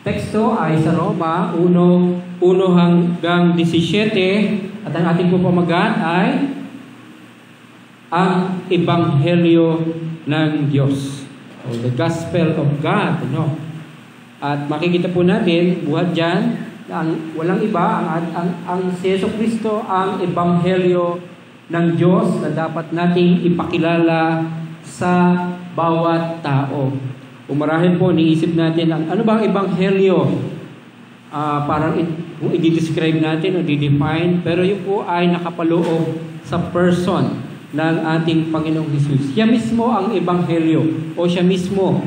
teksto ay sa Roma 1:1 hanggang 17 at ang ating pupamagat ay ang Ebanghelyo ng Diyos o the Gospel of God. At makikita po natin buhat dyan ang walang iba ang si Jesucristo ang Ebanghelyo ng Diyos na dapat nating ipakilala sa bawat tao. Marahil po, niisip natin ano bang ebanghelyo? Parang kung i-describe natin o i-define, pero yun po ay nakapaloob sa person ng ating Panginoong Hesus. Siya mismo ang ebanghelyo o siya mismo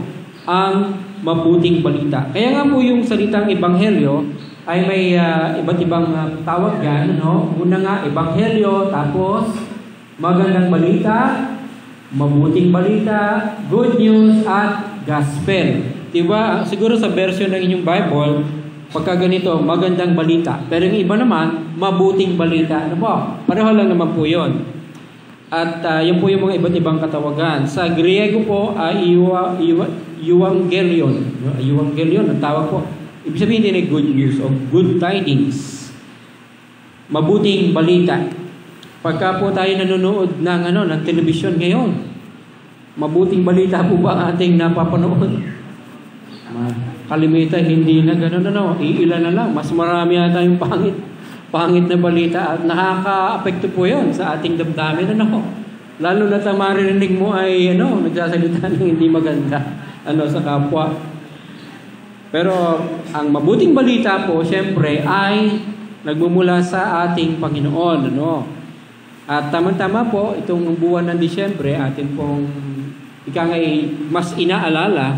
ang mabuting balita. Kaya nga po yung salitang ebanghelyo ay may iba't ibang tawag yan. Una nga, ebanghelyo, tapos magandang balita, mabuting balita, good news, at gospel. Diba? Siguro sa version ng inyong Bible, pagka ganito, magandang balita. Pero yung iba naman, mabuting balita. Ano po? Pareho lang naman po yun. At yun po yung mga iba't ibang katawagan. Sa Griego po, euangelion. Euangelion, ang tawag po. Ibig sabihin din ay good news o good tidings. Mabuting balita. Pagka po tayo nanonood ng telebisyon ngayon, mabuting balita po ba ang ating napapanood? Kalimitan, hindi na gano'n. Iilan na lang. Mas marami yata yung pangit na balita at nakaka-apekto po yun sa ating damdamin. Lalo na maririnig mo ay nagsasalita ng hindi maganda sa kapwa. Pero ang mabuting balita po, siyempre, ay nagmumula sa ating Panginoon. At tama-tama po, itong buwan ng Disyembre, atin pong mas inaalala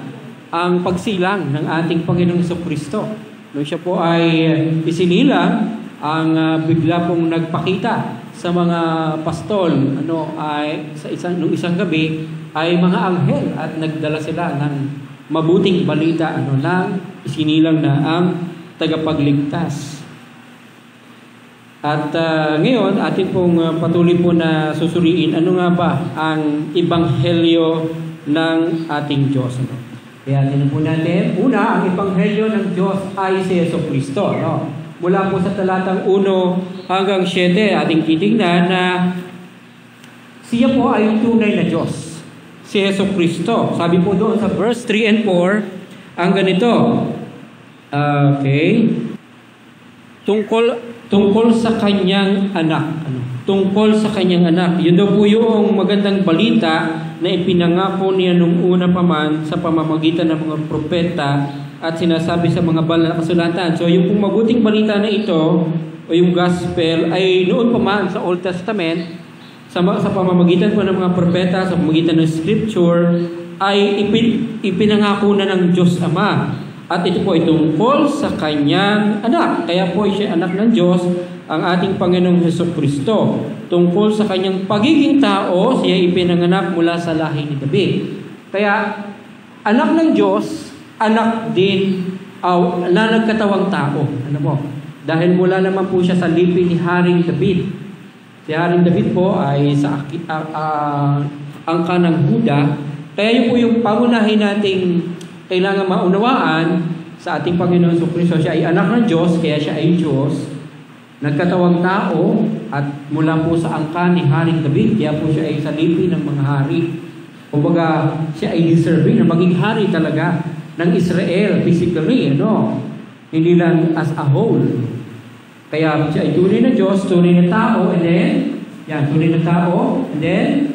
ang pagsilang ng ating Panginoong Jesucristo. Nung siya po ay isinilang, ang bigla pong nagpakita sa mga pastol, nung isang gabi, ay mga anghel at nagdala sila ng mabuting balita, nang isinilang na ang tagapagligtas. At ngayon, atin pong patuloy po na susuriin, ano nga ba ang ebanghelyo ng ating Diyos. Kaya tinan po natin, una, ang ebanghelyo ng Diyos ay si Jesucristo. Mula po sa talatang 1 hanggang 7, ating titignan na siya po ay yung tunay na Diyos. Si Jesucristo. Sabi po doon sa verse 3 and 4, ang ganito. Tungkol sa kanyang anak. Tungkol sa kanyang anak. Yun daw po yung magandang balita na ipinangako niya nung una pa man sa pamamagitan ng mga propeta at sinasabi sa mga banal na kasulatan. So yung pong mabuting balita na ito o yung gospel ay noon pa man sa Old Testament sa pamamagitan po ng mga propeta, sa pamamagitan ng scripture ay ipinangako na ng Diyos Ama. At ito po ay tungkol sa kanyang anak. Kaya po siya anak ng Diyos, ang ating Panginoong Jesucristo. Tungkol sa kanyang pagiging tao, siya ipinanganak mula sa lahi ni David. Kaya, anak ng Diyos, anak din na nagkatawang tao. Dahil mula naman po siya sa lipi ni Haring David. Si Haring David po ay sa angka ng Huda. Kaya yun po yung pangunahin nating kailangan maunawaan sa ating Panginoon Jesucristo. Siya ay anak ng Diyos, kaya siya ay Diyos. Nagkatawang tao at mula po sa angka ni Haring David, kaya po siya ay sa lipi ng mga hari. Kumbaga, siya ay deserving na maging hari talaga ng Israel physically, hindi lang as a whole. Kaya siya ay tunay na Diyos, tunay na tao, and then, tunay na tao, and then,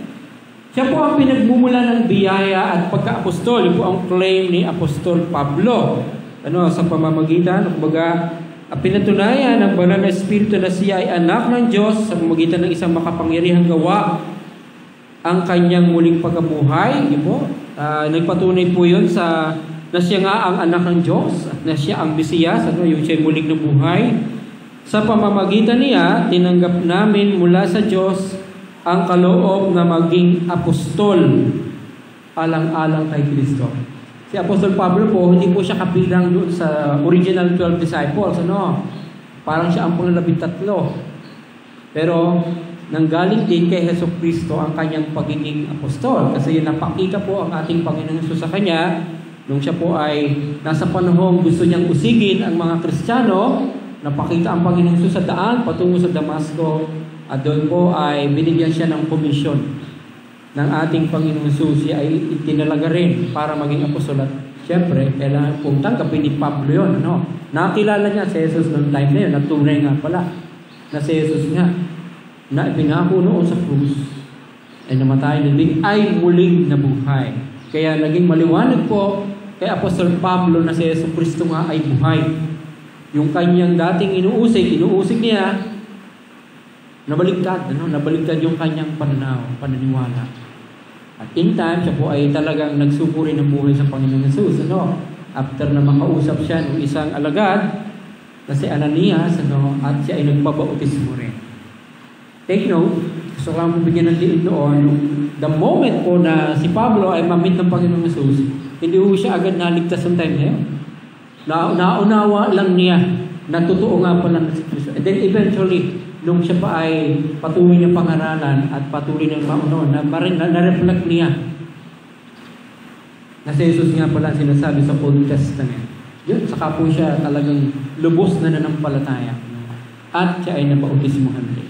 siya po ang pinagmumula ng biyaya at pagka-apostol. Yun po ang claim ni Apostol Pablo. Sa pamamagitan, kumbaga, pinatunayan ng banal na Espiritu na siya ay anak ng Diyos sa pamamagitan ng isang makapangyarihang gawa ang kanyang muling pagkabuhay. Yun po, nagpatunay po yun na siya nga ang anak ng Diyos, na siya ang Mesiyas, yung siya muling nabuhay. Sa pamamagitan niya, tinanggap namin mula sa Diyos ang kaloob na maging apostol alang-alang kay Kristo. Si Apostol Pablo po, hindi po siya kabilang doon sa original 12 disciples. Parang siya ang pang-13. Pero nanggaling din kay Jesucristo ang kanyang pagiging apostol. Kasi napakita po ang ating Panginoon Jesus sa kanya Nung siya po ay nasa panahong gusto niyang usigin ang mga Kristiyano, napakita ang Panginoong Jesus sa daan patungo sa Damasco, at doon po ay binigyan siya ng komisyon ng ating Panginoong Jesus. Siya ay itinalaga rin para maging apostol. At siyempre, kailangan pong tanggapin ni Pablo yun. Nakilala niya si Jesus noong time na yun, at tunay nga pala na si Jesus nga, na ipinako noon sa krus, ay namatay na din, ay muling nabuhay. Kaya naging maliwanag po kay Apostol Pablo na si Yesu Cristo nga ay buhay. Yung kanyang dating inuusig niya, nabaligtad yung kanyang pananiwala. At in time, siya po ay talagang nagsupuri ng buhay sa Panginoong Jesus. After na makausap siya ng isang alagad, na si Ananias, at siya ay nagpabautismo rin. Take note, gusto ko lang bigyan ng diin doon, the moment po na si Pablo ay mamit ng Panginoong Jesus, hindi po siya agad naligtas ng time na yun. Naunawa lang niya na totoo nga pala na si Kristo. And then eventually, nung siya pa ay patuloy ng pangaralan at patuloy ng maunawa, na-reflect niya na si Jesus nga pala sinasabi sa Old Testament. Yun, saka po siya talagang lubos na nanampalataya. At siya ay napautismuhan din.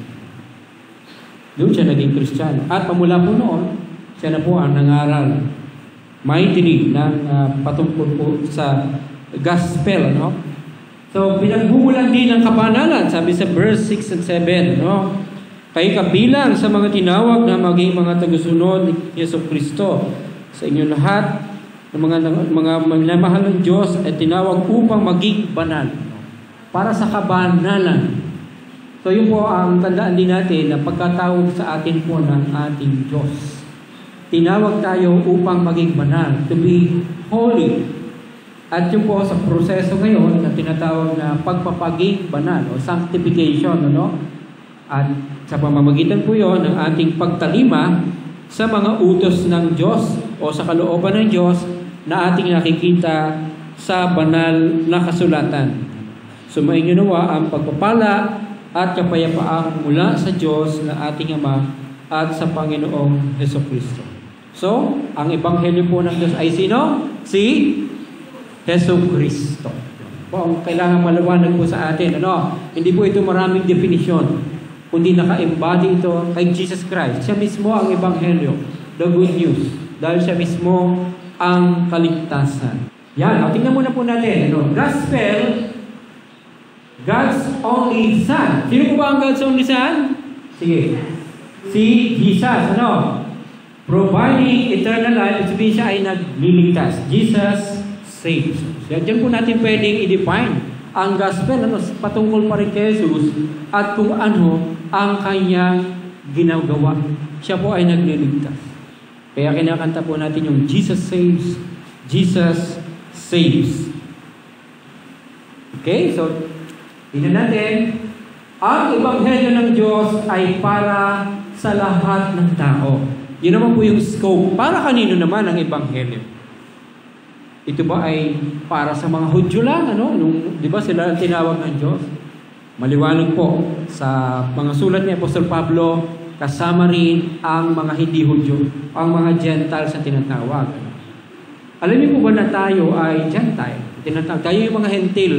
Doon siya naging Kristiyano. At pamula po noon, siya na po ang nangaral mightily ng patungkol po sa gospel. So, pinagbumulan din ng kabanalan, sabi sa verse 6 and 7. Kayo kabilang sa mga tinawag na maging mga tagusunod ni Yesu Cristo. Sa inyo lahat, ng mga minamahal ng Diyos ay tinawag upang maging banal. Para sa kabanalan. So, yun po ang tandaan din natin na pagkatawag sa atin po ng ating Diyos. Tinawag tayo upang maging banal, to be holy. At yun po sa proseso ngayon na tinatawag na pagpapaging banal o sanctification. At sa pamamagitan po yun ng ating pagtalima sa mga utos ng Diyos o sa kalooban ng Diyos na ating nakikita sa banal na kasulatan. Sumainyo nawa ang pagpapala at kapayapaan mula sa Diyos na ating Ama at sa Panginoong Jesucristo. So, ang ebanghelyo po ng Diyos ay sino? Si Jesucristo. Po, kailangan maliwanag po sa atin. Hindi po ito maraming definisyon, kundi naka-embody ito kay Jesus Christ. Siya mismo ang ebanghelyo, the good news. Dahil siya mismo ang kaligtasan. Yan, tingnan muna po natin. Gospel, God's only Son. Sino po ba ang God's only Son? Sige. Si Jesus, providing eternal life, sabihin siya ay nagliligtas. Jesus saves. Diyan po natin pwedeng i-define ang gospel, patungkol pa rin kay Jesus at kung ano ang kanyang ginagawa. Siya po ay nagliligtas. Kaya kinakanta po natin yung Jesus saves, Jesus saves. Okay, so tingnan natin, ang ebanghelyo ng Diyos ay para sa lahat ng tao. Yun naman po yung scope. Para kanino naman ang ebanghelyo? Ito ba ay para sa mga Hudyo lang? Di ba sila ang tinawag ng Diyos? Maliwanag po sa mga sulat ni Apostol Pablo, kasama rin ang mga hindi Hudyo, ang mga Gentiles na tinatawag. Alam niyo po ba na tayo ay Gentile? Tayo yung mga Hentil.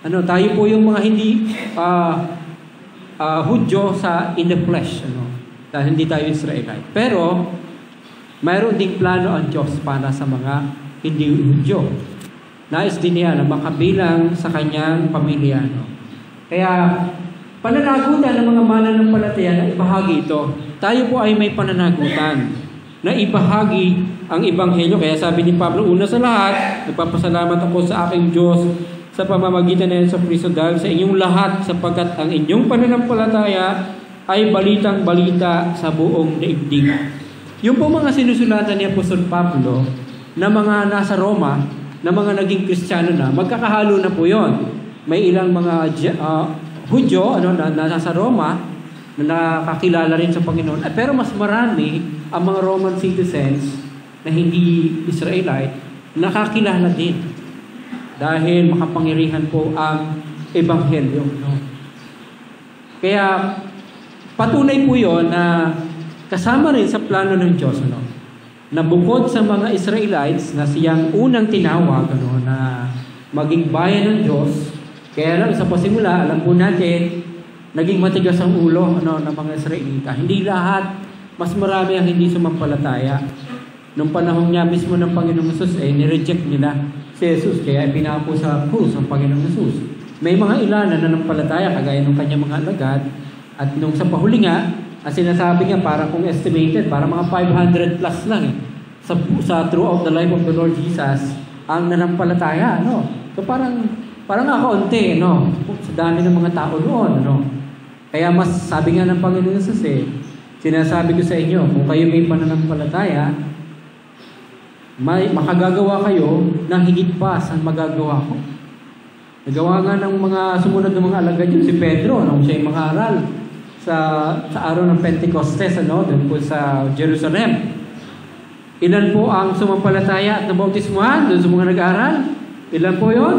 Tayo po yung mga hindi Hudyo sa in the flesh. Dahil hindi tayo Israelite. Pero, mayroon ding plano ang Diyos para sa mga hindi Hudyo. Nais din niya na makabilang sa kanyang pamilya. Kaya, pananagutan ng mga mananampalataya na ibahagi ito. Tayo po ay may pananagutan na ibahagi ang ebanghelyo. Kaya sabi ni Pablo, una sa lahat, nagpapasalamat ako sa aking Diyos sa pamamagitan ng Yesu Cristo dahil sa inyong lahat, sapagkat ang inyong pananampalataya ay balitang-balita sa buong daigdig. Yung po mga sinusulatan ni Apostol Pablo na mga nasa Roma, na mga naging Kristiyano na, magkakahalo na po yon. May ilang mga Hudyo na nasa Roma na nakakilala rin sa Panginoon. Pero mas marami ang mga Roman citizens na hindi Israelite nakakilala din. Dahil makapangyarihan po ang ebanghelyo. Kaya patunay po yun na kasama rin sa plano ng Diyos na bukod sa mga Israelites na siyang unang tinawag na maging bayan ng Diyos, kaya lang sa pasimula, alam po natin, naging matigas ang ulo ng mga Israelita. Hindi lahat, mas marami ang hindi sumampalataya. Nung panahon niya mismo ng Panginoong Jesus, nireject nila si Jesus, kaya pinako sa krus ang Panginoong Jesus. May mga ilan na nanampalataya, kagaya ng kanyang mga alagad, at nung sa pahuli nga, ang sinasabi niya, para kung estimated, para mga 500 plus lang sa throughout the life of the Lord Jesus, ang nanampalataya, So parang kaunti, sa dami ng mga tao noon, Kaya mas sabi nga ng Panginoon Jesus, sinasabi ko sa inyo, kung kayo may pananampalataya, makagagawa kayo ng higit pa sa magagawa ko. Nagawa nga ng mga sumunod ng mga alagad yun, si Pedro, nung siya yung mangaral sa araw ng Pentecostes, doon po sa Jerusalem. Ilan po ang sumampalataya at nabautismuhan doon sa mga nag-aaral? Ilan po yun?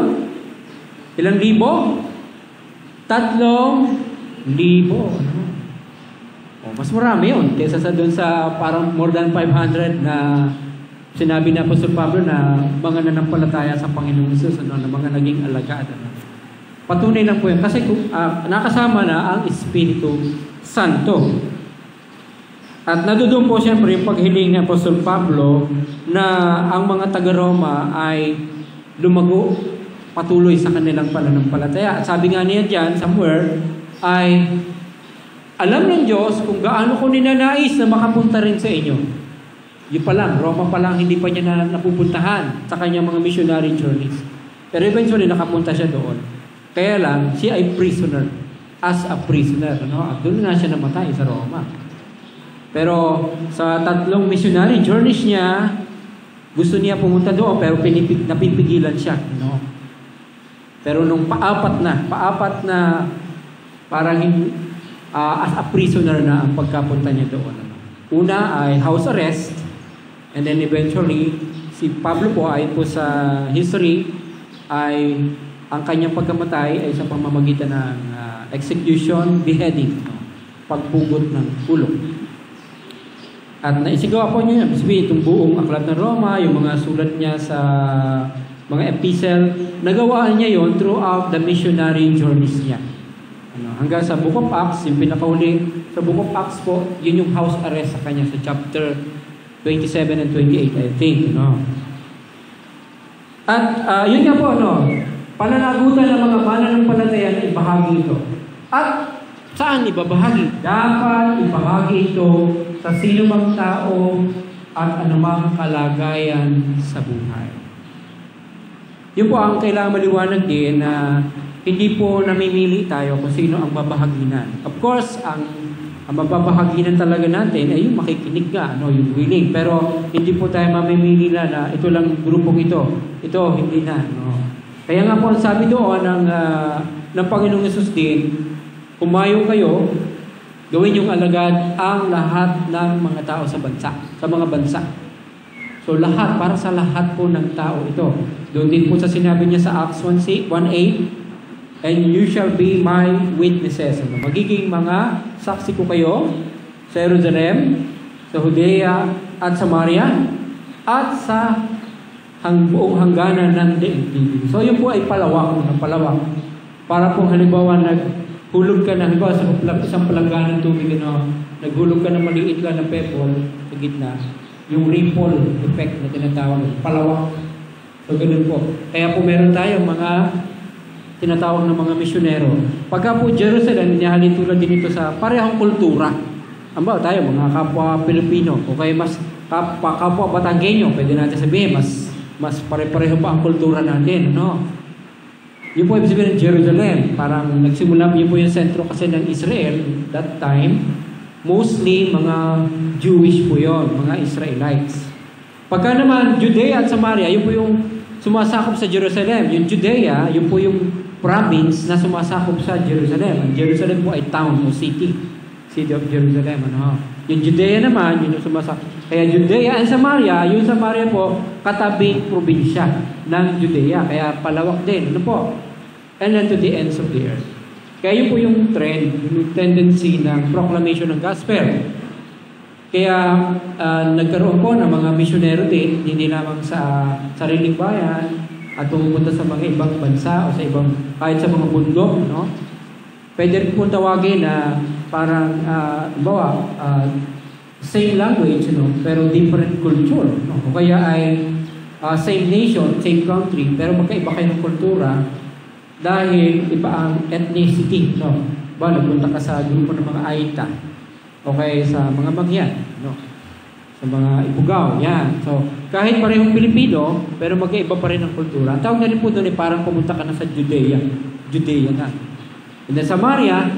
Ilang libo? 3,000. Mas marami yun kaysa sa doon sa parang more than 500 na sinabi na Apostol Pablo na mga nanampalataya sa Panginoong Jesus, na mga naging alagad. Patunay lang po yun. Kasi nakasama na ang Espiritu Santo. At nadoon po siyempre yung paghiling ni Apostol Pablo na ang mga taga-Roma ay lumago patuloy sa kanilang pananampalataya. At sabi nga niya dyan, somewhere, ay alam ng Diyos kung gaano ko ninanais na makapunta rin sa inyo. Yun pa lang, Roma pa lang, hindi pa niya napupuntahan sa kanyang mga missionary journeys. Pero eventually, nakapunta siya doon. Kaya lang, siya ay prisoner. As a prisoner. At doon nga siya namatay sa Roma. Pero sa 3 missionary journeys niya, gusto niya pumunta doon, pero napipigilan siya. Pero nung paapat na parang as a prisoner na ang pagkapunta niya doon. Una ay house arrest, and then eventually, si Pablo po ay po sa history, ay ang kanyang pagkamatay ay sa pamamagitan ng execution, beheading, pagpugot ng ulo. At naisigawa po niya, itong buong aklat ng Roma, yung mga sulat niya sa mga epistle, nagawaan niya yon throughout the missionary journeys niya. Hanggang sa Book of Acts, yung pinakahuli sa Book of Acts po, yun yung house arrest sa kanya sa chapter 27 and 28, I think. At yun nga po, pananagutan ng mga mananampalataya na ibahagi ito. At saan ibabahagi? Dapat ibahagi ito sa sinumang tao at anumang kalagayan sa buhay. Yun po ang kailangan maliwanag din na hindi po namimili tayo kung sino ang babahaginan. Of course, ang mababahaginan talaga natin ay yung makikinig ka, yung willing. Pero hindi po tayo mamimili na ito lang grupong ito. Ito, hindi na. Kaya nga po, sabi doon ng Panginoong Yesus din, kumayo kayo, gawin yung alagad ang lahat ng mga tao sa mga bansa. So lahat, para sa lahat po ng tao ito. Doon din po sa sinabi niya sa Acts 1:8, and you shall be my witnesses. Magiging mga saksi ko kayo sa Jerusalem, sa Judea at Samaria, at sa buong hangganan ng daigdig. So yun po ay palawak. Para po halimbawa naghulog ka na, halimbawa sa isang palanggan ng tubig, naghulog ka ng maliit lang na pebble sa gitna, yung ripple effect na tinatawag, palawak. So ganun po. Kaya po meron tayong mga tinatawag ng mga misyonero. Pagka po Jerusalem, inihalin tulad din ito sa parehong kultura. Amba, tayo, mga kapwa Pilipino, o kaya mas kapwa Batanggenyo, pwede natin sabihin, mas pare-pareho pa ang kultura natin, Yun po ibig sabihin ng Jerusalem. Parang nagsimula, yun po yung sentro kasi ng Israel that time. Mostly, mga Jewish po yun, mga Israelites. Pagka naman, Judea at Samaria, yun po yung sumasakop sa Jerusalem. Yung Judea, yun po yung province na sumasakop sa Jerusalem. Ang Jerusalem po ay town o city. City of Jerusalem. Yung Judea naman, yun yung sumasakop. Kaya Judea and Samaria, yung Samaria po, katabing probinsya ng Judea. Kaya palawak din. And then to the ends of the earth. Kaya yun po yung trend, yung tendency ng proclamation ng gospel. Kaya nagkaroon po ng mga misyonero din, hindi lamang sa sariling bayan at pumupunta sa mga ibang bansa o sa ibang, kahit sa mga bundok, no? Pwede rin po tawagin na parang, same language, no? Pero different culture, no? O kaya ay same nation, same country, pero magkaiba kayo ng kultura dahil iba ang ethnicity, no? Nagpunta ka sa grupo ng mga Aita, okay, sa mga Mangyan, no? Sa mga Ifugao, yan. So, kahit parehong Pilipino, pero magkaiba pa rin ang kultura. Ang tawag na rin po doon parang pumunta ka na sa Judea na. And then Samaria,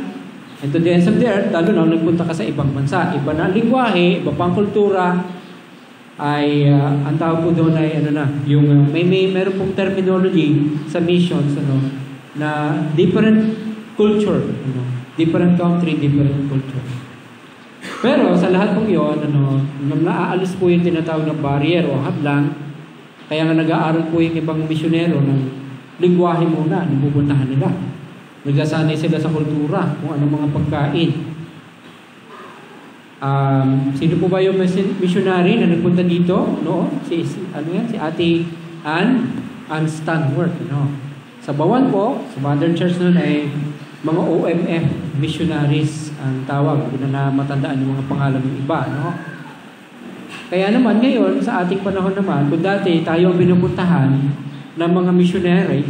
and to the ends of the earth, lalo na nagpunta ka sa ibang bansa. Iba na ang lingwahe, iba pang kultura, ay ang tawag po doon ay yung meron pong terminology sa missions, na different culture, different country, different culture. Pero sa lahat pong yun, naaalis po yung tinatawag na barrier o hadlang, kaya nga nag-aaral po yung ibang misyonero ng lingwahe muna, napupuntahan nila. Nagsasanay sila sa kultura, kung anong mga pagkain. Sino po ba yung missionary na nagpunta dito? Si Ate Ann Stanworth. Sa Bawan po, sa Modern Church noon ay mga OMF missionaries ang tawag. Hindi na matandaan yung mga pangalan ng iba. Kaya naman ngayon, sa ating panahon naman, kung dati tayo ang pinupuntahan ng mga missionary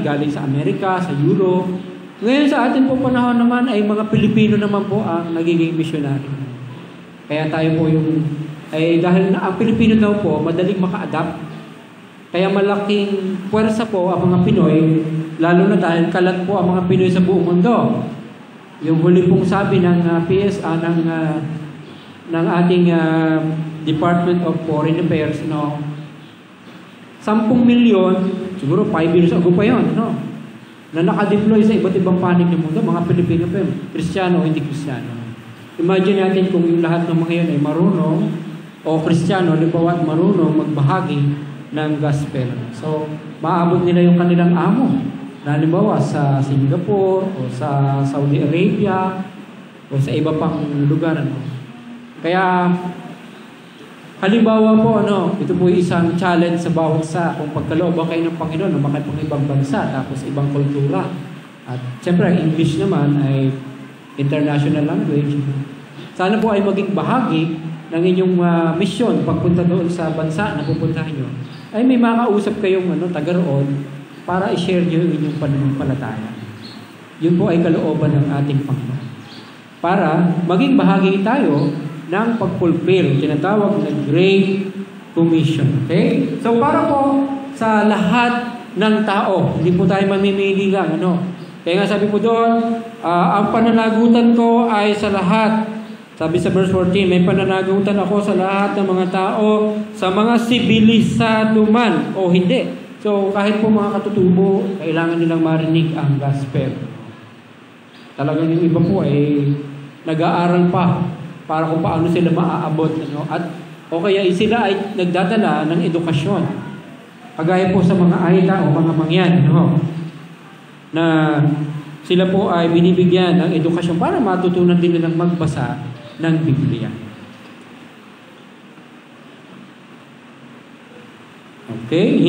galing sa Amerika, sa Europe. Ngayon sa ating po panahon naman ay mga Pilipino naman po ang nagiging missionary. Kaya tayo po dahil ang Pilipino daw po, madaling maka-adapt. Kaya malaking puwersa po ang mga Pinoy, lalo na dahil kalat po ang mga Pinoy sa buong mundo. Yung huli pong sabi ng PSA, ng ating Department of Foreign Affairs, 10 milyon, siguro 5 years ago pa yun, na nakadeploy sa iba't ibang panig ng mundo, mga Pilipino pa yun, Kristiyano o hindi Kristiyano. Imagine natin kung yung lahat ng mga yun ay marunong, o Kristiyano, halimbawa marunong magbahagi ng gospel. So, maabot nila yung kanilang amo. Na halimbawa sa Singapore, o sa Saudi Arabia, o sa iba pang lugar. Kaya, halimbawa po, ito po isang challenge sa bawat sa kung pagkalooban kayo ng Panginoon, makay pang ibang bansa, tapos ibang kultura. At siyempre, ang English naman ay international language. Sana po ay maging bahagi ng inyong misyon pagpunta doon sa bansa na pupuntahan nyo. Ay may makausap kayong taga roon para i-share nyo yung inyong pananampalataya. Yun po ay kalooban ng ating Panginoon. Para maging bahagi tayo ng pag-fulfill, tinatawag na Great Commission. Okay? So para po sa lahat ng tao, hindi po tayo mamimili lang. Kaya nga sabi po doon, ang pananagutan ko ay sa lahat. Sabi sa verse 14, may pananagutan ako sa lahat ng mga tao, sa mga sibilisado man o hindi. So kahit po mga katutubo, kailangan nilang marinig ang gospel. Talagang yung iba po ay nag-aaral pa para kung paano sila maaabot. O kaya sila ay nagdadala ng edukasyon. Kagaya po sa mga Aita o mga Mangyan, na sila po ay binibigyan ng edukasyon para matutunan din nilang magbasa ng Biblia. Okay?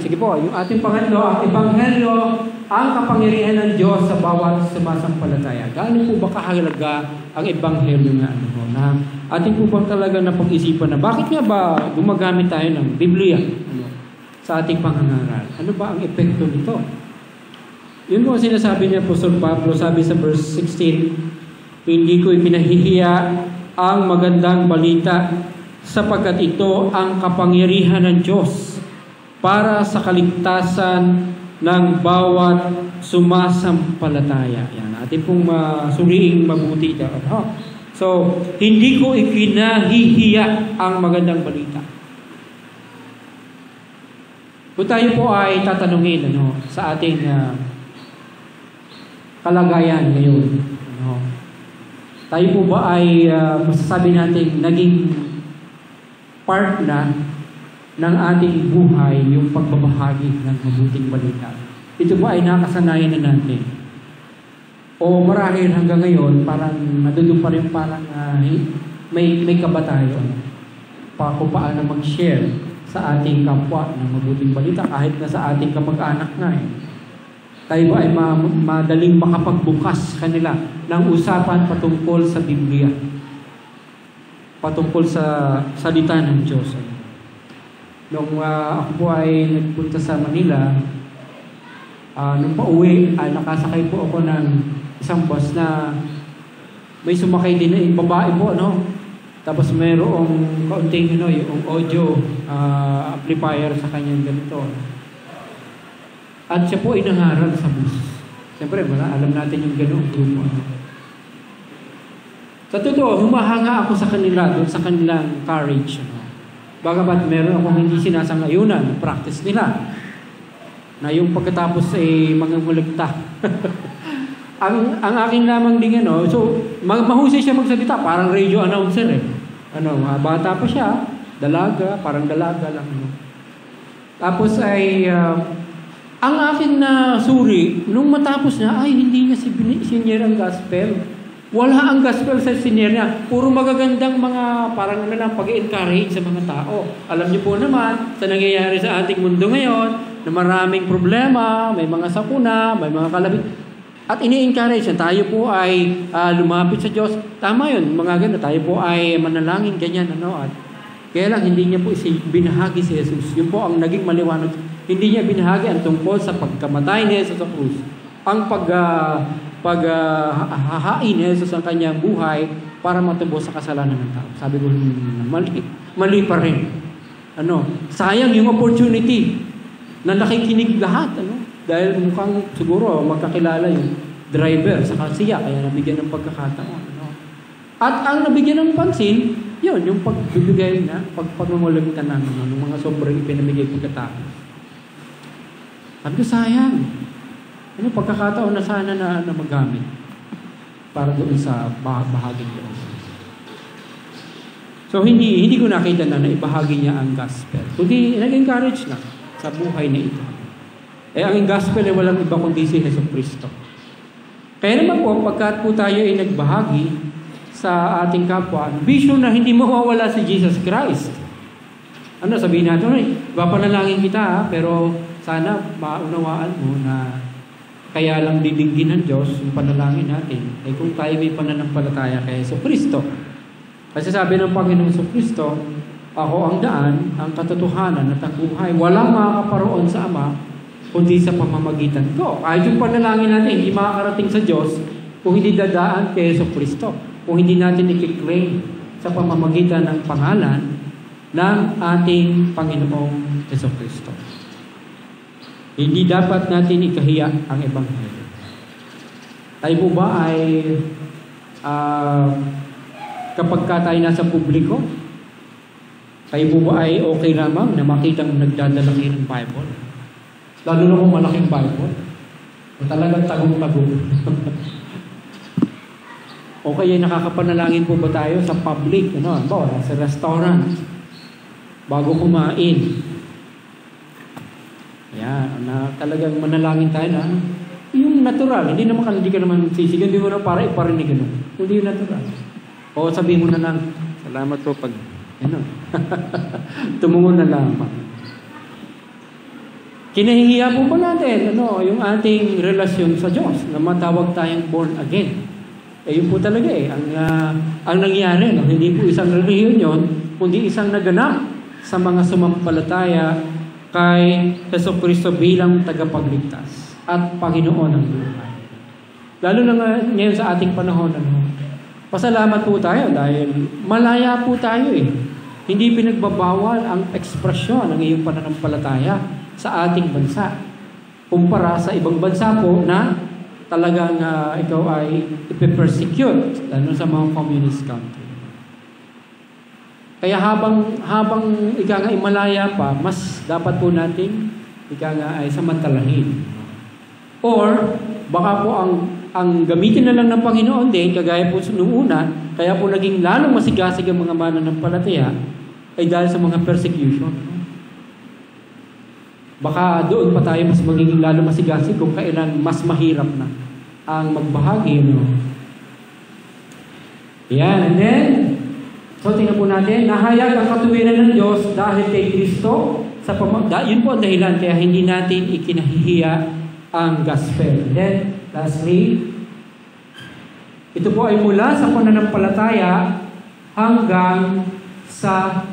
Sige po, yung ating pangatlo, ang Ebanghelyo, ang kapangyarihan ng Diyos sa bawat sumasampalataya. Gaano po ba kahalaga ang Ebanghelyo na ating po bang talaga napag-isipan na bakit nga ba gumagamit tayo ng Biblia sa ating pangangaral? Ano ba ang epekto nito? Yun po sinasabi niya Apostol Pablo, sabi sa verse 16, hindi ko ipinahihiya ang magandang balita sapagkat ito ang kapangyarihan ng Diyos para sa kaligtasan ng bawat sumasampalataya. Yan, atin pong suriing mabuti. So, hindi ko ipinahihiya ang magandang balita. Kung tayo po ay tatanungin sa ating kalagayan ngayon, tayo po ba ay masasabi natin naging part na ng ating buhay yung pagbabahagi ng mabuting balita? Ito ba ay nakasanayan na natin? O marahil hanggang ngayon, parang nadudun pa rin parang may kaba tayo kung paano mag-share sa ating kapwa ng mabuting balita kahit na sa ating kamag-anak nga Tayo ba ay madaling makapagbukas kanila ng usapan patungkol sa Biblia, patungkol sa salita ng Diyos. Nung ako po ay nagpunta sa Manila, nung pauwi, nakasakay po ako ng isang bus na may sumakay din na yung babae po, Tapos mayroong kaunting, yung audio amplifier sa kanyang ganito. At siya po ay nangaral sa bus. Siyempre, alam natin yung gano'ng grupo. Sa totoo, humahanga ako sa kanila, doon sa kanilang courage. Bagamat meron akong hindi sinasangayunan, practice nila. Na yung pagkatapos ay mga mulagta. ang akin lamang din, so mahusay siya magsalita, parang radio announcer bata pa siya, dalaga, parang dalaga lang. Tapos ay, ang akin na suri, nung matapos na, hindi niya senior ang gospel. Wala ang gospel sa senior niya. Puro magagandang mga, parang pag-encourage sa mga tao. Alam niyo po naman, sa nangyayari sa ating mundo ngayon, na maraming problema, may mga sakuna, may mga kalabit. At ini-encourage na tayo po ay lumapit sa Diyos. Tama yun, mga ganda. Tayo po ay manalangin, ganyan, At kaya lang, hindi niya po binahagi si Jesus. Yun po ang naging maliwanag. Hindi niya binahagi ang tungkol sa pagkamatay ni Jesus sa krus. Ang paghahain ni Jesus ang kanyang buhay para matubos sa kasalanan ng tao. Sabi ko, mali pa rin. Sayang yung opportunity na nakikinig lahat. Dahil mukhang siguro magkakilala yung driver sa siya, kaya nabigyan ng pagkakataon. At ang nabigyan ng pansin, yun, yung pagbibigay na, pagpangungulagtan ng mga sobrang ipinamigay pagkatapos. Sabi ko, sayang. Pagkakataon na sana na magamit para doon sa bahagi niya. So, hindi ko nakita na ibahagi niya ang gospel. Kundi, nag-encourage na sa buhay na ito. Ang gospel ay walang iba kundi si Jesucristo. Kaya naman po, pagkat po tayo ay nagbahagi sa ating kapwa, vision na hindi mawawala si Jesus Christ. Sabihin natin, papanalangin kita, pero sana maunawaan mo na kaya lang didinggin ng Diyos yung panalangin natin. Kung tayo may pananampalataya kay Jesucristo. Kasi sabi ng Panginoong Jesucristo, ako ang daan, ang katotohanan at ang buhay. Walang makakaparoon sa Ama, kundi sa pamamagitan ko. Kahit yung panalangin natin, hindi makakarating sa Diyos kung hindi dadaan kay Jesucristo. Kung hindi natin i-claim sa pamamagitan ng pangalan ng ating Panginoong Jesucristo. Hindi dapat natin ikahiya ang Ebanghelyo. Tayo po ba ay kapag tayo nasa publiko, tayo po ba ay okay lamang na makitang nagdadala kayo ng Bible? Lalo na kung malaking Bible. O talagang tagong-tagong. O kaya nakakapanalangin po ba tayo sa public, sa restaurant, bago kumain? Na talagang manalangin tayo na yung natural, hindi ka naman sisigan, hindi mo na para iparinig, hindi yung natural. O sabihin mo na lang, salamat po pag, tumungo na lang. Kinahihiya po ba natin, yung ating relasyon sa Diyos, na matawag tayong born again. Yun po talaga ang nangyari, hindi po isang relihiyon yun, kundi isang naganap sa mga sumampalataya kay Jesucristo bilang tagapagligtas at Panginoon ng buhay. Lalo na ngayon sa ating panahon, pasalamat po tayo dahil malaya po tayo Hindi pinagbabawal ang ekspresyon ng iyong pananampalataya sa ating bansa. Kumpara sa ibang bansa po na talagang ikaw ay ipe-persecute, lalo sa mga communist country. Kaya habang ika nga malaya pa, mas dapat po natin ika nga ay samantalahin. Or baka po ang gamitin na lang ng Panginoon din, kagaya po noong una, kaya po naging lalong masigasig ang mga mananampalataya ay dahil sa mga persecution. Baka doon pa tayo mas magiging lalong masigasig kung kailan mas mahirap na ang magbahagi. Yan, and then So tingnan po natin, nahayag ang katuwiran ng Diyos dahil kay Kristo. Yun po ang dahilan kaya hindi natin ikinahihiya ang gospel. And then, lastly, ito po ay mula sa pananampalataya hanggang sa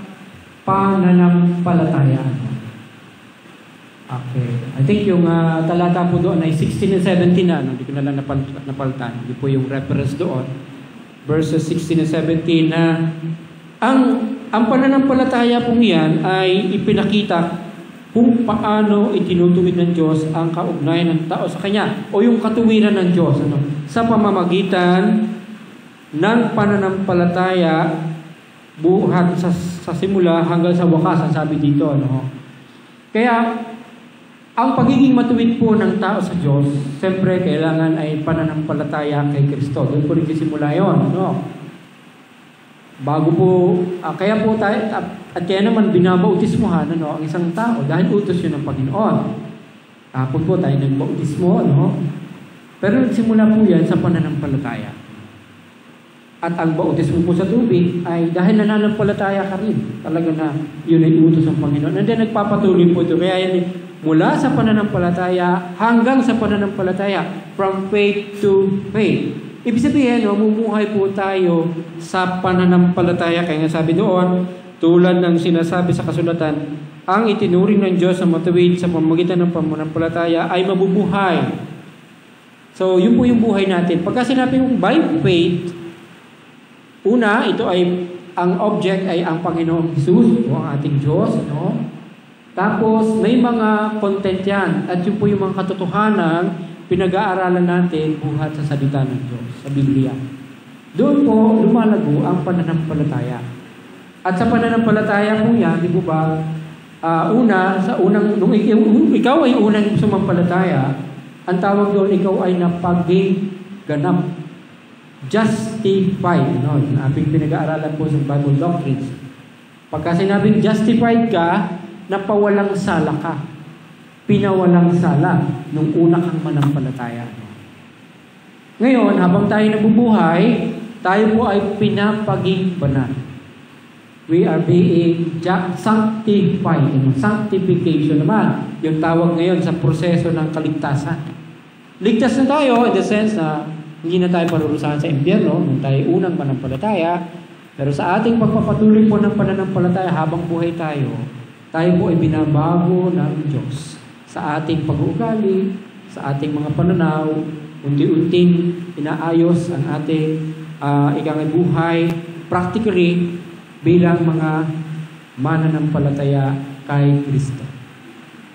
pananampalataya. Okay. I think yung talata po doon ay 16 and 17 na. Hindi ko na lang napalitan. Hindi po yung reference doon. Verses 16 and 17 na ang pananampalataya pong yan ay ipinakita kung paano itinutuwid ng Diyos ang kaugnayan ng tao sa Kanya o yung katuwiran ng Diyos sa pamamagitan ng pananampalataya buhat sa simula hanggang sa wakas, ang sabi dito. Kaya ang pagiging matuwid po ng tao sa Diyos, siyempre kailangan ay pananampalataya kay Kristo. Doon po rin simula yun. Bago po, kaya po tayo, at kaya naman binabautismohan ang isang tao dahil utos yun ng Panginoon. Tapos po tayo nagbautismo, pero nagsimula po yan sa pananampalataya. At ang bautismo po sa tubig ay dahil nananampalataya ka rin. Talaga na yun ay utos ng Panginoon. And then nagpapatuloy po ito. Kaya yan mula sa pananampalataya hanggang sa pananampalataya, from faith to faith. Ibig sabihin, mamumuhay po tayo sa pananampalataya. Kaya nga sabi doon, tulad ng sinasabi sa kasulatan, ang itinuring ng Diyos sa matuwid sa pamamagitan ng pananampalataya ay mabubuhay. So, yun po yung buhay natin. Pagka sinabi yung by faith, una, ito ay, ang object ay ang Panginoong Jesus o ang ating Diyos. Tapos, may mga content yan. At yun po yung mga katotohanan pinag-aaralan natin buhat sa salita ng Diyos, sa Biblia. Doon po lumalago ang pananampalataya. At sa pananampalataya po yan, di po ba, nung ikaw ay unang sumampalataya, ang tawag doon, ikaw ay napag-ganap. Justified. Yung ating pinag-aaralan po sa Bible doctrines. Pagka sinabing justified ka, napawalang sala ka. Pinawalang sala nung una kang manampalataya. Ngayon, habang tayo nabubuhay, tayo po ay pinapaging banal. We are being sanctified. Sanctification naman, yung tawag ngayon sa proseso ng kaligtasan. Ligtas na tayo in the sense na hindi na tayo parurusahan sa impyerno nung tayo unang manampalataya. Pero sa ating pagpapatuloy po ng pananampalataya habang buhay tayo po ay binabago ng Diyos sa ating pag-uugali, sa ating mga pananaw, unti-unting inaayos ang ating ikang buhay practically bilang mga mananampalataya kay Kristo.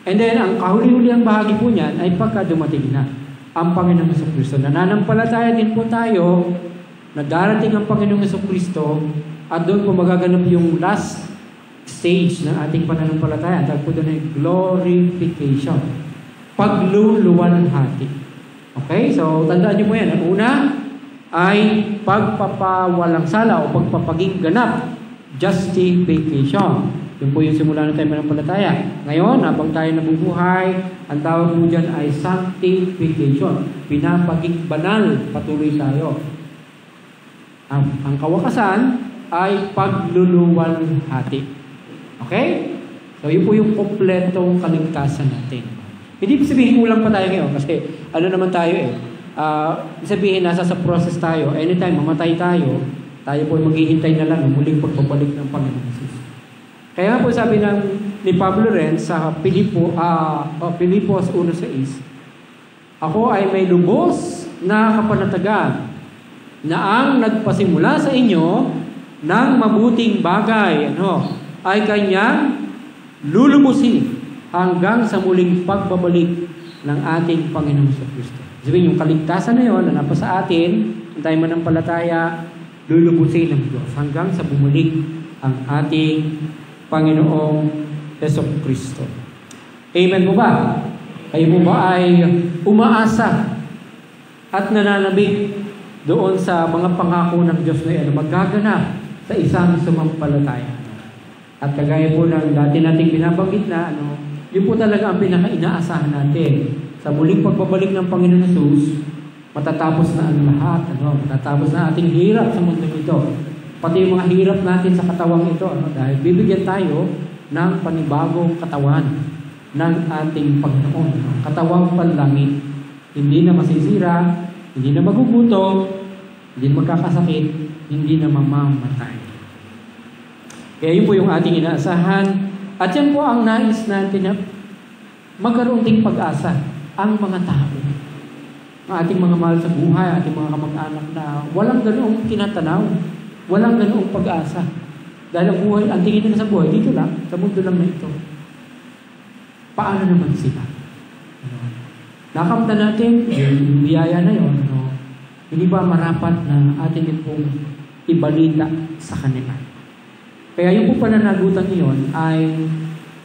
And then, ang kahuli-huli ang bahagi po niyan ay pagka dumating na ang Panginoong Jesucristo. Nananampalataya din po tayo na darating ang Panginoong Jesucristo at doon po magaganap yung last stage ng ating pananampalataya. Tawag po doon ay glorification. Pagluluwalhati. Okay? So, tandaan niyo po yan. Ang una ay pagpapawalang sala o pagpapaging ganap. Justification. Yun po yung simula ng tayo pananampalataya. Ngayon, habang tayo nabubuhay, ang tawag mo dyan ay sanctification. Pinapaging banal. Patuloy tayo. Ang kawakasan ay pagluluwalhati. Okay? So, yun po yung kompletong kaligtasan natin. Hindi sabihin kulang pa tayo ngayon kasi ano naman tayo sabihin nasa sa process tayo. Anytime mamatay tayo po maghihintay na lang ng muling pagbabalik ng Panginoon Jesus. Kaya po sabi ni Pablo rin sa Pilipos 1:6, ako ay may lubos na kapanatagan na ang nagpasimula sa inyo ng mabuting bagay, ay kanyang lulubusin hanggang sa muling pagbabalik ng ating Panginoong Kristo. Sabihin, yung kaligtasan na yun na napa sa atin, ang tayo manampalataya, lulubusin ng Diyos hanggang sa bumalik ang ating Panginoong Kristo. Amen mo ba? Kayo mo ba ay umaasa at nananabik doon sa mga pangako ng Diyos na yan, magaganap sa isang sumampalataya? At kagaya po ng dati nating binabanggit na, yun po talaga ang pinaka-inaasahan natin. Sa muling pagbabalik ng Panginoon Jesus, matatapos na ang lahat. Matatapos na ating hirap sa mundo ito. Pati yung mga hirap natin sa katawang ito, dahil bibigyan tayo ng panibagong katawan ng ating Panginoon. Katawang panlangit. Hindi na masisira, hindi na magugutom, hindi na magkakasakit, hindi na mamamatay. Kaya yun po yung ating inaasahan. At yan po ang nais natin na magkaroon ding pag-asa ang mga tao. Ang ating mga mahal sa buhay, ating mga kamag-anak na walang ganoong tinatanaw, walang ganoong pag-asa. Dahil ang buhay, ang tingin nila sa buhay, dito lang, sa mundo lang na ito. Paano naman sila? Nakamta natin, yung biyaya na yun, hindi ba marapat na atin din pong ibalita sa kanila? Kaya yung po pananagutan niyon ay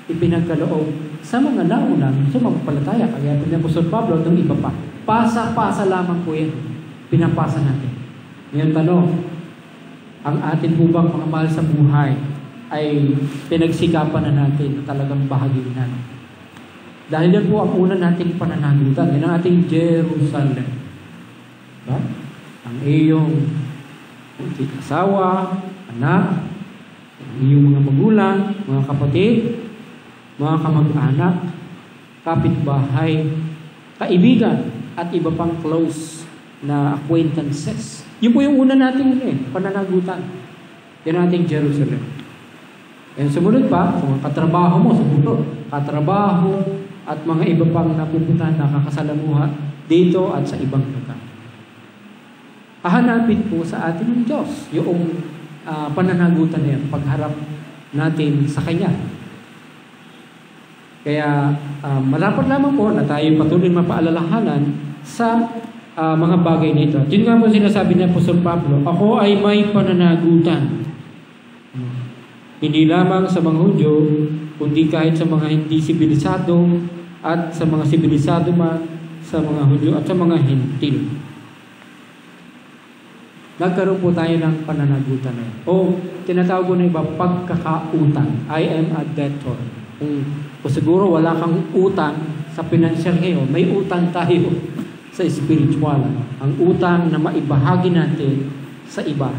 ipinagkaloob sa mga naunang sumampalataya. Kaya pinapusod Pablo itong iba pa. Pasa-pasa lamang po yan. Pinapasa natin. Ngayon tanong, ang atin po bang mga mahal sa buhay ay pinagsikapan na natin na talagang bahagin natin? Dahil yan po ang una nating pananagutan. Yan ang ating Jerusalem. Diba? Ang iyong asawa, anak, ang iyong mga magulang, mga kapatid, mga kamag-anak, kapitbahay, kaibigan, at iba pang close na acquaintances. Yun po yung una nating pananagutan. Yan ating Jerusalem. And sumunod pa, sa mga katrabaho mo, katrabaho, at mga iba pang napupuntahan na kakasalamuha dito at sa ibang lugar. Hahanapin po sa atin ng Diyos yung pananagutan niya, pagharap natin sa Kanya. Kaya malapat lamang po na tayo patuloy mapaalalahanan sa mga bagay na ito. Yun nga po sinasabi ni Apostol Pablo, ako ay may pananagutan. Hindi lamang sa mga Hudyo, kundi kahit sa mga hindi sibilisado at sa mga sibilisado man, sa mga Hudyo at sa mga Hentil. Nagkaroon po tayo ng pananagutan na yun. O tinatawag ko na iba, pagkakautang. I am a debtor. Kung siguro wala kang utang sa financial ngayon, may utang tayo sa spiritual. Ang utang na maibahagi natin sa iba,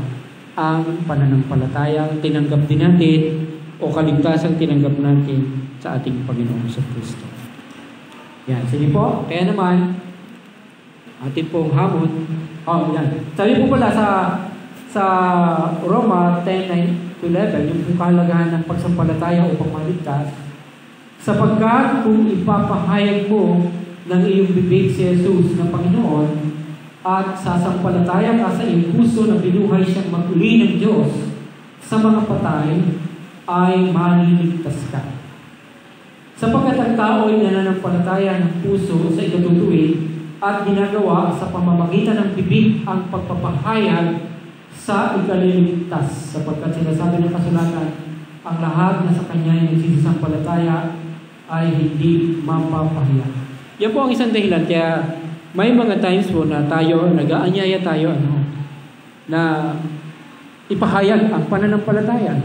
ang pananampalatayang tinanggap din natin o kaligtasang tinanggap natin sa ating Panginoon sa Kristo. Yan, sige po. Kaya naman, atin pong hamon. Yan. Sabi po pala sa Roma 10:9-11, yung pong kahalagahan ng pagsampalataya upang maligtas, sapagkat kung ipapahayag mo ng iyong bibig si Jesus na Panginoon at sasampalataya ka sa iyong puso na binuhay siyang maguli ng Diyos sa mga patay, ay maliligtas ka. Sapagkat ang tao ay nananampalataya ng puso sa ikatutuwid at ginagawa sa pamamagitan ng bibig ang pagpapahayag sa ikaliligtas. Sapagkat sinasabi ng kasulatan, ang lahat na sa Kanya ay nagsisampalataya ay hindi mapapahiya. Yan po ang isang dahilan. Kaya may mga times po na tayo, nag-aanyaya tayo, na ipahayag ang pananampalataya.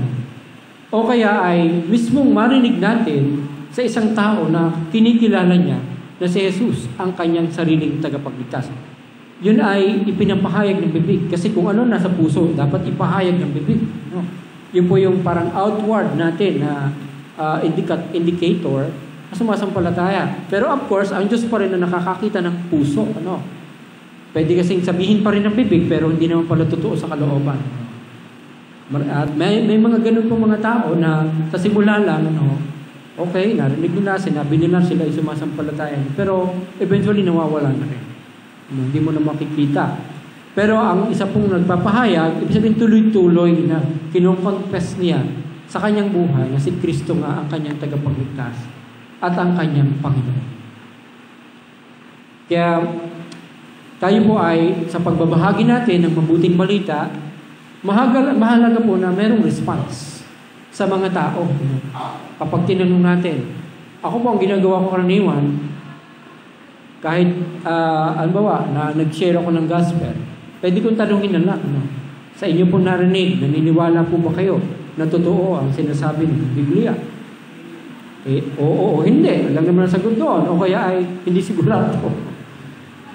O kaya ay mismong marinig natin sa isang tao na kinikilala niya na si Jesus ang kanyang sariling tagapagligtas. Yun ay ipinapahayag ng bibig. Kasi kung ano nasa puso, dapat ipahayag ng bibig. No? Yun po yung parang outward natin na indicator na sumasampalataya. Pero of course, ang Diyos pa rin na nakakakita ng puso. Pwede kasing sabihin pa rin ng bibig, pero hindi naman pala totoo sa kalooban. At may mga ganun po mga tao na sa simula lang, okay, narinig nila, sinabi nila sila ay sumasampalataya. Pero eventually nawawala na rin. Hindi mo na makikita. Pero ang isa pong nagpapahayag, ibig sabihin tuloy-tuloy na kinoconfess niya sa kanyang buhay na si Kristo nga ang kanyang tagapagligtas at ang kanyang Panginoon. Kaya tayo po ay sa pagbabahagi natin ng mabuting balita, mahalaga po na merong response sa mga tao. Kapag tinanong natin, ako po ang ginagawa ko karaniwan, kahit, albawa, na nag-share ako ng gospel, pwede kong tanungin na lang, sa inyo po narinig, naniniwala po ba kayo na totoo ang sinasabi ng Biblia? Oo, hindi. Alam naman ang sagot doon. O kaya ay hindi sigurado.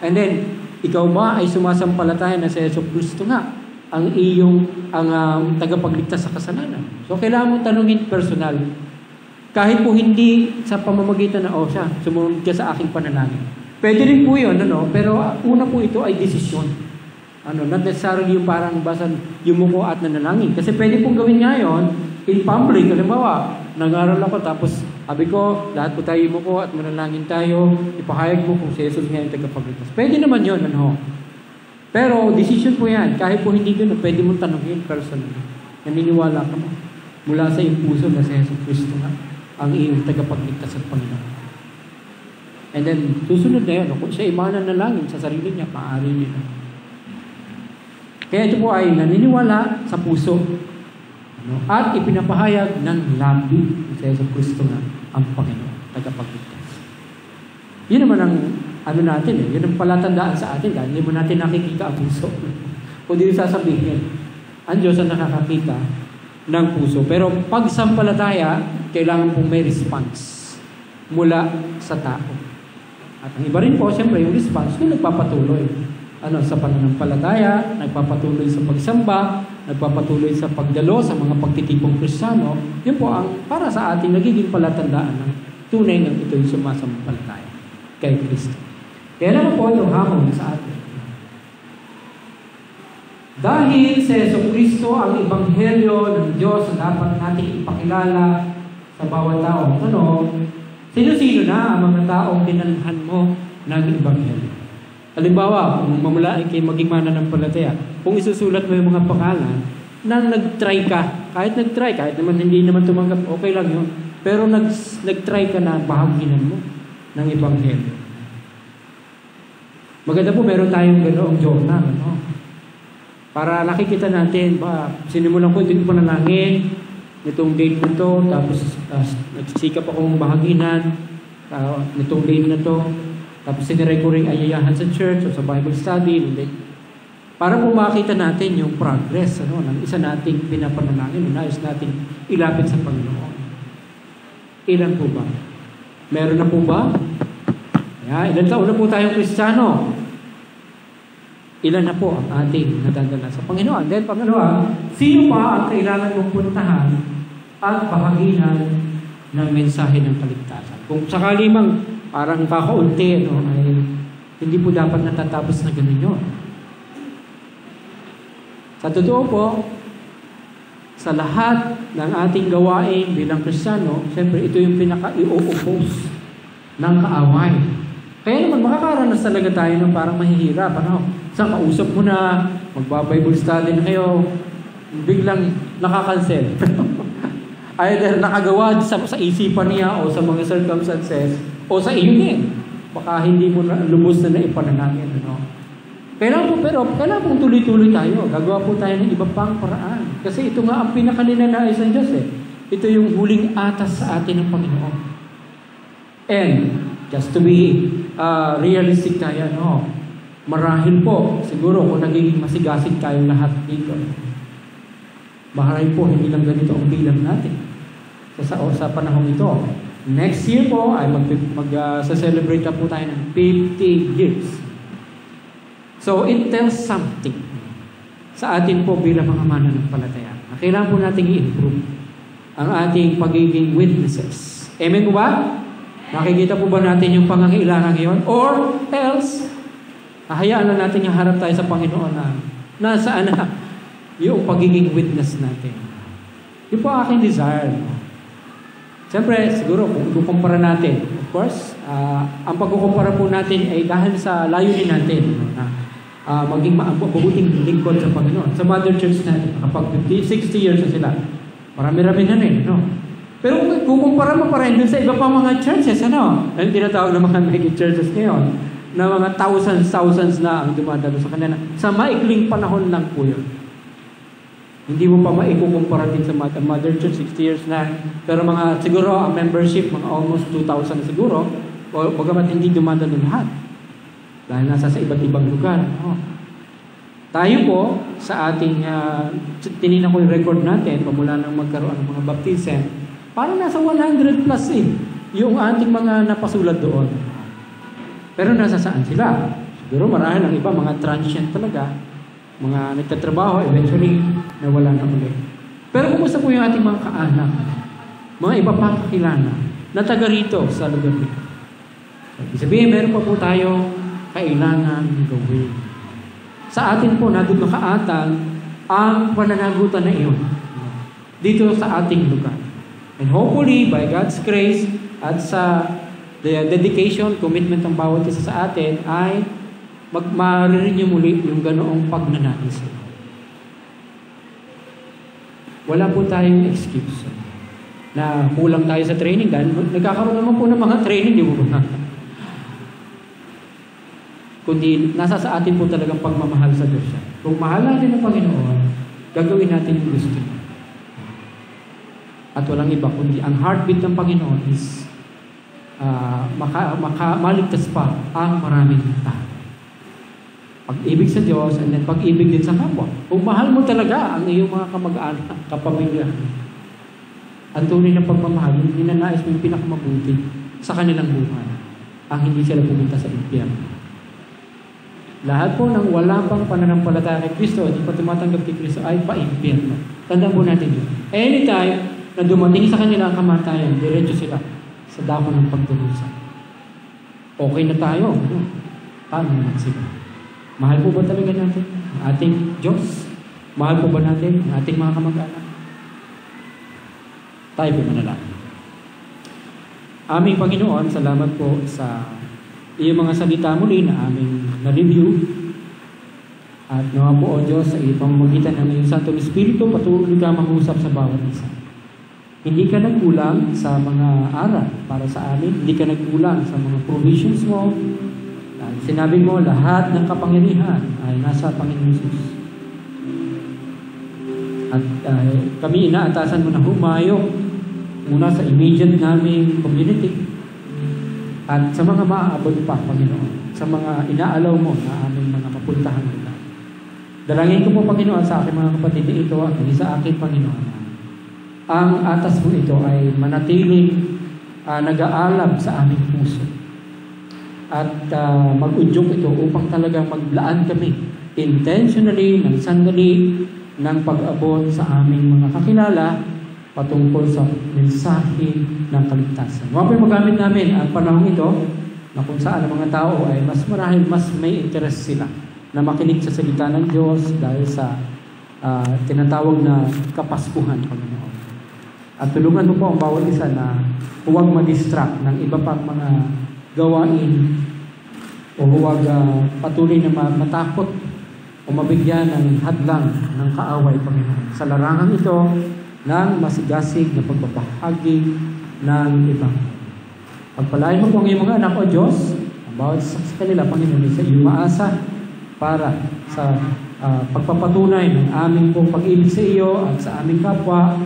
And then, ikaw ba ay sumasampalataya na si Yesu Kristo nga ang tagapagligtas sa kasalanan. So, kailangan mong tanungin personal. Kahit po hindi sa pamamagitan na, siya, sumunod ka sa aking panalangin. Pwede rin po yun, pero una po ito ay desisyon. Not necessarily yung parang basan yumuko at nanalangin. Kasi pwede pong gawin ngayon, in public, halimbawa, nag-aral ako, tapos sabi ko, lahat po tayo yumuko at manalangin tayo, ipahayag mo kung si Jesus nga yung tagapagligtas. Pwede naman yun, Pero, decision po yan. Kahit po hindi doon, pwede mong tanongin personally. Naniniwala ka mo. Mula sa iyong puso na si Jesus Cristo nga ang iyong tagapagligtas at Panginoon. And then, susunod na yun. Kung siya imanan na langin sa sarili niya, maaari niya. Kaya ito po ay naniniwala sa puso. At ipinapahayag ng labi si Jesus Cristo nga ang Panginoon, tagapagligtas. Yun naman ang natin yun ang palatandaan sa atin dahil hindi mo natin nakikita ang puso. Kung di sasabihin, ang Diyos ang nakakakita ng puso. Pero pag sampalataya, kailangan pong may response mula sa tao. At ang iba rin po, siyempre, yung response kung nagpapatuloy. Sa pananampalataya, nagpapatuloy sa pagsamba, nagpapatuloy sa pagdalo, sa mga pagtitipong Kristiyano, yun po ang para sa ating nagiging palatandaan ng tunay ng ito'y sumasampalataya kay Kristo. Kaya naman po yung hamon sa atin. Dahil sa Jesucristo ang Ebanghelyo ng Diyos na dapat natin ipakilala sa bawat tao. Sino-sino na ang mga taong dinalhan mo ng Ebanghelyo? Halimbawa, kung mamula ay kayo maging mananampalataya, kung isusulat mo yung mga pangalan, na nag-try ka, kahit naman hindi naman tumanggap, okay lang yun. Pero nag-try ka na bahaginan mo ng Ebanghelyo. Maganda po, meron tayong ganoong journal, para nakikita natin, sinimulan ko ito yung panalangin, nitong date na to, tapos nagsisikap akong bahaginan, nitong date na to, tapos siniray ko rin ayayahan sa church o sa Bible study, para po makita natin yung progress, ng isa nating pinapanalangin, nais nating ilapit sa Panginoon. Ilan po ba? Meron na po ba? Ilan taon na po tayong Kristiyano? Ilan na po ang ating nadadala sa Panginoon? Then, pangalawa, sino pa ang kailangan mong puntahan at bahaginan ng mensahe ng kaligtasan? Kung sakali mang parang kakaunti, ay hindi po dapat natatapos na ganun yun. Sa totoo po, sa lahat ng ating gawain bilang Kristiyano, siyempre ito yung pinaka-i-oppose ng kaaway. Kaya naman makakaranas talaga tayo ng parang mahihirap. Sa kausap mo na, magba-Bible study na kayo, biglang nakakancel. Either nakagawa sa isipan niya o sa mga circumstances o sa iyo din. Baka hindi mo na lubos na ipanalangin. Kailangan pong tuloy-tuloy tayo. Gagawa po tayo ng iba pang paraan. Kasi ito nga ang pinakaninanais ng Diyos. Ito yung huling atas sa atin ng Panginoon. And, just to be realistic tayo, marahil po, siguro kung nagiging masigasig tayong lahat dito, marahil po, hindi lang ganito ang bilang natin sa panahon ito. Next year po, ay mag-celebrate po tayo ng 50 years. So, it tells something sa atin po bilang mga mananampalataya. Kailangan po natin i-improve ang ating pagiging witnesses. Amen po ba? Nakikita po ba natin yung pangangailangan ngayon? Or else, hayaan na natin yung harap tayo sa Panginoon na nasaan na yung pagiging witness natin. Yun po aking desire. Siyempre, siguro, kung kukumpara natin, of course, ang pagkukumpara po natin ay dahil sa layunin natin maging mabuting lingkod sa Panginoon. Sa Mother Church natin, kapag 60 years na sila, marami-rami na rin, Pero kung kukumpara mo pa rin dun sa iba pang mga churches, ang tinatawag ng mga mega churches ngayon, na mga thousands na ang dumadalo sa kanila. Sa maikling panahon lang po yun. Hindi mo pa maikukumpara din sa Mother Church, 60 years na. Pero siguro, ang membership, mga almost 2,000 siguro, o bagamat hindi dumadalo lahat. Dahil nasa sa iba't ibang lugar. Tayo po, sa ating, tininan ko yung record natin, pamula nang magkaroon ng mga baptism, parang nasa 100 plus yung ating mga napasulat doon. Pero nasa saan sila? Siguro marahil ang iba, mga transient talaga. mga nagtatrabaho, eventually, nawala na ulit. Pero kumusta po yung ating mga kaanak? Mga iba pang kakilala na taga rito sa lugar dito. Ibig sabihin, meron pa po tayo kailangan gawin. Sa atin po, nandun nakaatang ang pananagutan na iyon dito sa ating lugar. And hopefully, by God's grace at sa the dedication, commitment ng bawat isa sa atin ay maririn muli yung ganoong pagnanais. Wala po tayong excuse na kulang tayo sa training. Nagkakaroon naman po ng mga training, di ba? Kundi nasa sa atin po talagang pagmamahal sa Diyos. Kung mahal natin ang Panginoon, gagawin natin yung gusto niya. At walang iba, kundi ang heartbeat ng Panginoon is maligtas pa ang maraming tao. Pag-ibig sa Diyos and then pag-ibig din sa kapwa. Kung mahal mo talaga ang iyong mga kamag-anak, kapamilya, ang tunay na pagmamahal, yung ninanais mo yung pinakamabuti sa kanilang buhay, ang hindi sila pumunta sa impyerno. Lahat po ng wala pang pananampalataya kay Kristo, hindi pa tumatanggap kay Kristo, ay pa-impyerno. Tandaan po natin yun. Anytime na dumating sa kanila ang kamatayan, diretso sila sa dako ng pagdurusa. Okay na tayo. Paano naman sila? Mahal po ba talaga natin ang ating Diyos? Mahal po ba natin ang ating mga kamag-anak? Tayo po manalangin. Aming Panginoon, salamat po sa iyong mga salita muli na aming na-review. At nawa po, O Diyos, sa iyong pamamagitan ng iyong Santong Espiritu, patuloy ka mangusap sa bawat isa. Hindi ka nagkulang sa mga aral para sa amin. Hindi ka nagkulang sa mga provisions mo. Sinabi mo, lahat ng kapangyarihan ay nasa Panginoon Jesus. At kami inaatasan mo na humayo muna sa immediate naming community at sa mga maaabot pa, Panginoon, sa mga inaalaw mo na aming mga mapuntahan nila. Dalangin ko po, Panginoon, sa aking mga kapatid na ito at sa aking Panginoon. Ang atas mo ito ay manatiling nag-aalab sa aming puso. At mag-udyok ito upang talagang maglaan kami intentionally ng sandali ng pag-abot sa aming mga kakilala patungkol sa mensahe ng kaligtasan. Huwag po magamit namin ang panahon ito na kung saan ang mga tao ay mas marahil mas may interest sila na makinig sa salita ng Diyos dahil sa tinatawag na kapaskuhan, Panginoon. At tulungan mo po ang bawat isa na huwag ma-distract ng iba pang mga gawain o huwag patuloy na matakot o mabigyan ng hadlang ng kaaway, Panginoon. Sa larangan ito ng masigasig na pagbabahagi ng iba. Pagpalain mo po ang iyong mga anak, O Diyos, ang bawat sa kanila, Panginoon, sa iyong maasa para sa pagpapatunay ng aming pong pag-ibig sa iyo at sa aming kapwa,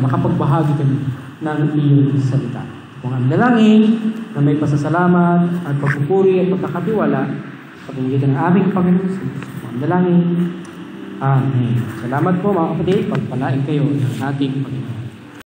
makapagbahagi kami ng iyong salita. Kung ang dalangin na may pasasalamat at pagpupuri at pagkakatiwala sa pamamagitan ng aming Panginoon Jesus. Kung ang dalangin, Amen. Salamat po mga kapatid, pagpalain kayo ng ating Panginoon.